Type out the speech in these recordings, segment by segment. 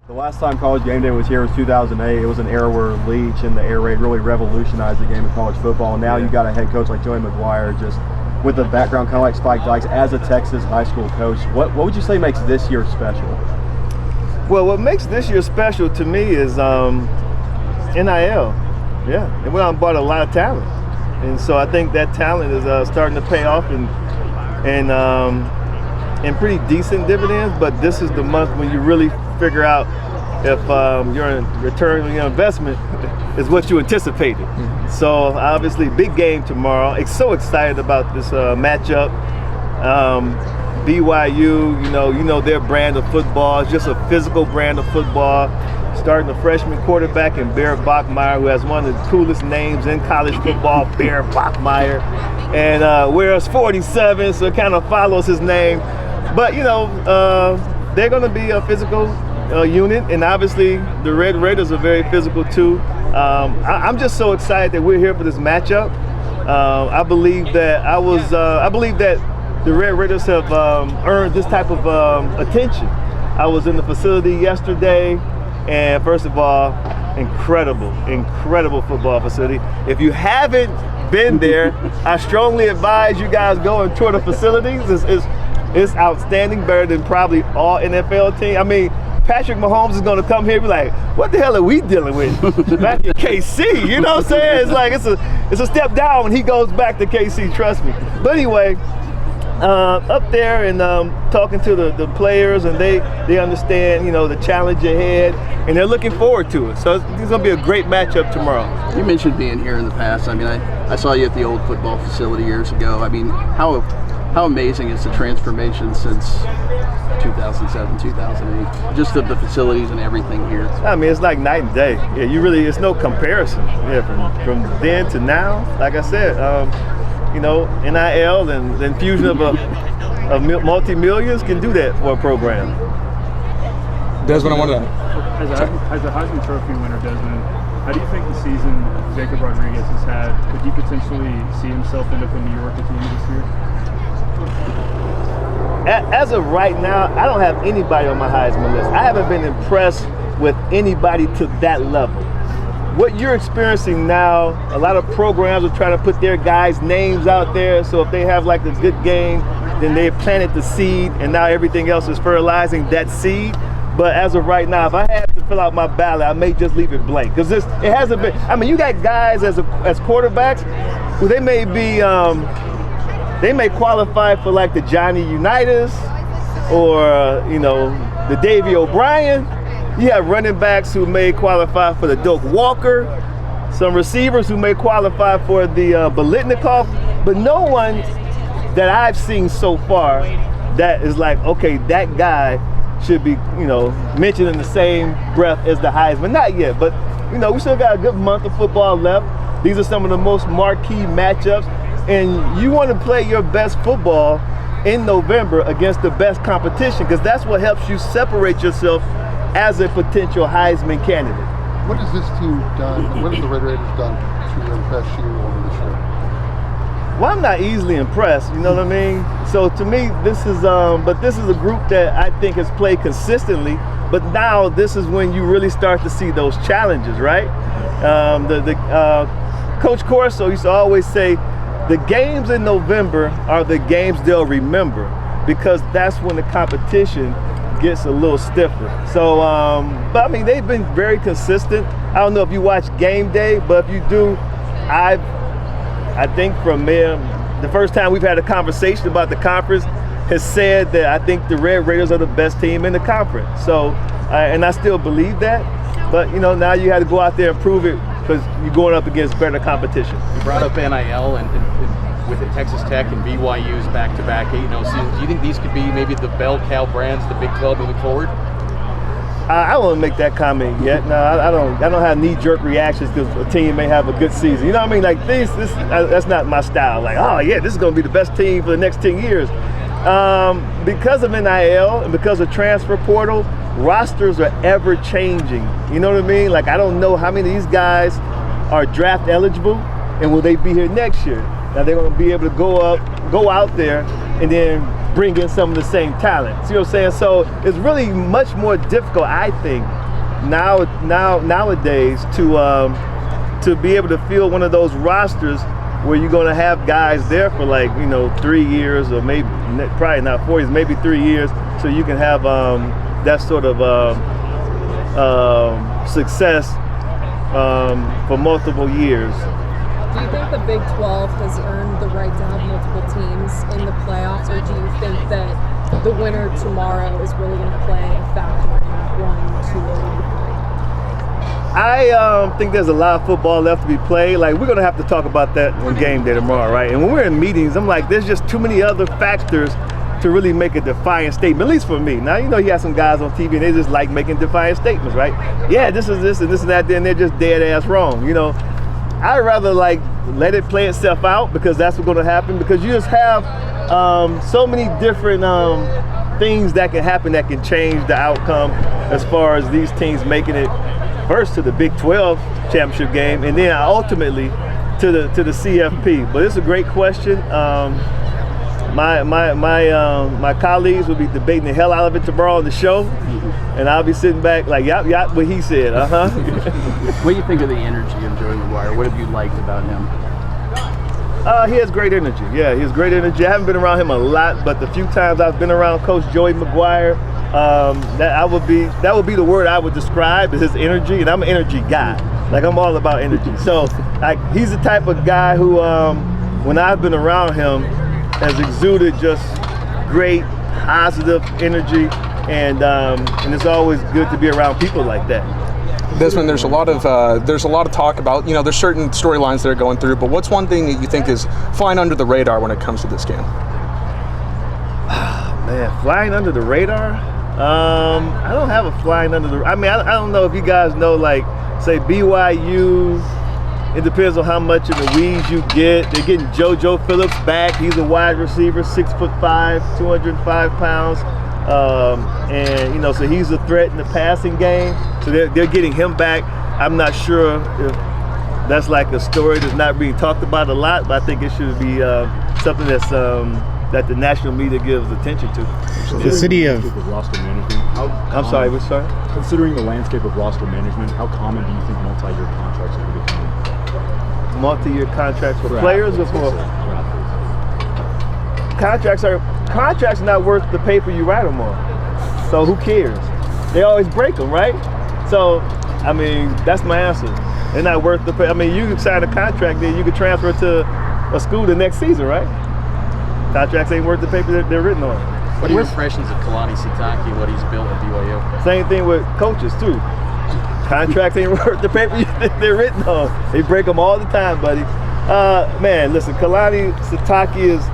The last time College Game Day was here was 2008. It was an era where Leach and the air raid really revolutionized the game of college football. And now you got a head coach like Joey McGuire, just with a background kind of like Spike Dykes as a Texas high school coach. What would you say makes this year special? Well, what makes this year special to me is NIL. Yeah, they went out and bought a lot of talent, and so I think that talent is starting to pay off and pretty decent dividends. But this is the month when you really figure out if your return on your investment is what you anticipated. So obviously, big game tomorrow. I'm so excited about this matchup. BYU, you know their brand of football. It's just a physical brand of football. Starting a freshman quarterback in Bear Bachmeier, who has one of the coolest names in college football, Bear Bachmeier, and wears 47, so it kind of follows his name. But they're going to be a physical unit, and obviously the Red Raiders are very physical too. I'm just so excited that we're here for this matchup. I believe that the Red Raiders have earned this type of attention. I was in the facility yesterday, and first of all, incredible football facility. If you haven't been there, I strongly advise you guys go and tour the facilities. It's outstanding, better than probably all NFL teams. I mean, Patrick Mahomes is going to come here and be like, what the hell are we dealing with back in KC? You know what I'm saying? It's like it's a step down when he goes back to KC, trust me. But anyway, up there and talking to the players, and they understand the challenge ahead, and they're looking forward to it. So it's going to be a great matchup tomorrow. You mentioned being here in the past. I mean, I saw you at the old football facility years ago. I mean, how amazing is the transformation since 2007, 2008? Just of the facilities and everything here. I mean, it's like night and day. Yeah, it's no comparison. Yeah, from then to now. Like I said, NIL and the infusion of multi-millions can do that for a program. Desmond, I wanted to... As a Heisman Trophy winner, Desmond, how do you think the season Jacob Rodriguez has had, could he potentially see himself end up in New York at the end of this year? As of right now, I don't have anybody on my Heisman list. I haven't been impressed with anybody to that level. What you're experiencing now, a lot of programs are trying to put their guys' names out there, so if they have like a good game, then they planted the seed, and now everything else is fertilizing that seed. But as of right now, if I had to fill out my ballot, I may just leave it blank, because it hasn't been. I mean, you got guys as quarterbacks who they may be. They may qualify for like the Johnny Unitas or the Davey O'Brien. You have running backs who may qualify for the Doak Walker, some receivers who may qualify for the Bolitnikov, but no one that I've seen so far that is like, okay, that guy should be mentioned in the same breath as the Heisman. Not yet, but we still got a good month of football left. These are some of the most marquee matchups. And you want to play your best football in November against the best competition, because that's what helps you separate yourself as a potential Heisman candidate. What has this team done? What have the Red Raiders done to impress you over this year? Well, I'm not easily impressed, you know what I mean? So to me, this is a group that I think has played consistently, but now this is when you really start to see those challenges, right? Coach Corso used to always say, the games in November are the games they'll remember, because that's when the competition gets a little stiffer. So, but I mean, they've been very consistent. I don't know if you watch Game Day, but if you do, I think from them, the first time we've had a conversation about the conference has said that I think the Red Raiders are the best team in the conference. So, and I still believe that. But now you have to go out there and prove it, because you're going up against better competition. You brought up NIL and with the Texas Tech and BYU's back-to-back 8-0 seasons. Do you think these could be maybe the bell cow brands, the Big 12 moving forward? I don't want to make that comment yet. No, I don't have knee-jerk reactions because a team may have a good season. You know what I mean? Like that's not my style. Like, oh yeah, this is going to be the best team for the next 10 years. Because of NIL and because of transfer portal, rosters are ever changing. You know what I mean? Like, I don't know how many of these guys are draft eligible, and will they be here next year? Now they're going to be able to go out there and then bring in some of the same talent. See what I'm saying? So it's really much more difficult, I think, nowadays to be able to fill one of those rosters where you're going to have guys there for 3 years, or maybe probably not 4 years, maybe 3 years, so you can have that sort of success for multiple years. Do you think the Big 12 has earned the right to have multiple teams in the playoffs, or do you think that the winner tomorrow is really going to play a factor in 1, 2, or 3? I think there's a lot of football left to be played. We're going to have to talk about that on game day tomorrow, right? And when we're in meetings, I'm like, there's just too many other factors to really make a defiant statement, at least for me. Now, you have some guys on TV and they just like making defiant statements, right? Yeah, this is this and this and that, then they're just dead ass wrong, I'd rather let it play itself out, because that's what's going to happen, because you just have so many different things that can happen that can change the outcome as far as these teams making it first to the Big 12 championship game and then ultimately to the CFP. But it's a great question. My colleagues will be debating the hell out of it tomorrow on the show, and I'll be sitting back yep, what he said, What do you think of the energy of Joey McGuire? What have you liked about him? He has great energy. Yeah, he has great energy. I haven't been around him a lot, but the few times I've been around Coach Joey McGuire, that would be the word I would describe as his energy, and I'm an energy guy. I'm all about energy. So he's the type of guy who, when I've been around him, has exuded just great positive energy, and it's always good to be around people like that. Desmond, there's a lot of talk about, there's certain storylines that are going through, but what's one thing that you think is flying under the radar when it comes to this game? Man, flying under the radar? I don't have a flying under the. I don't know if you guys know, say BYU. It depends on how much of the weeds you get. They're getting JoJo Phillips back. He's a wide receiver, 6'5", 205 pounds. And so he's a threat in the passing game. So they're getting him back. I'm not sure if that's a story that's not being talked about a lot, but I think it should be something that's that the national media gives attention to. The city of roster management. I'm sorry, which sorry? Considering the landscape of roster management, how common do you think multi-year contracts are becoming? Multi-year contracts for players or for contracts are not worth the paper you write them on. So who cares? They always break them, right? So that's my answer. They're not worth the paper. You can sign a contract, then you can transfer to a school the next season, right? Contracts ain't worth the paper they're written on. What are your impressions of Kalani Sitake, what he's built at BYU? Same thing with coaches too. Contracts ain't worth the paper they're written on. They break them all the time, buddy. Man, listen, Kalani Sitake is,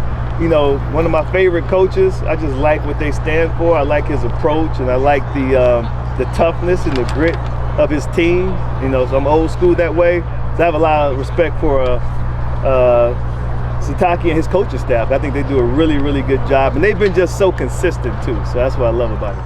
one of my favorite coaches. I just like what they stand for. I like his approach, and I like the toughness and the grit of his team. So I'm old school that way. So I have a lot of respect for Sitake and his coaching staff. I think they do a really, really good job, and they've been just so consistent too. So that's what I love about it.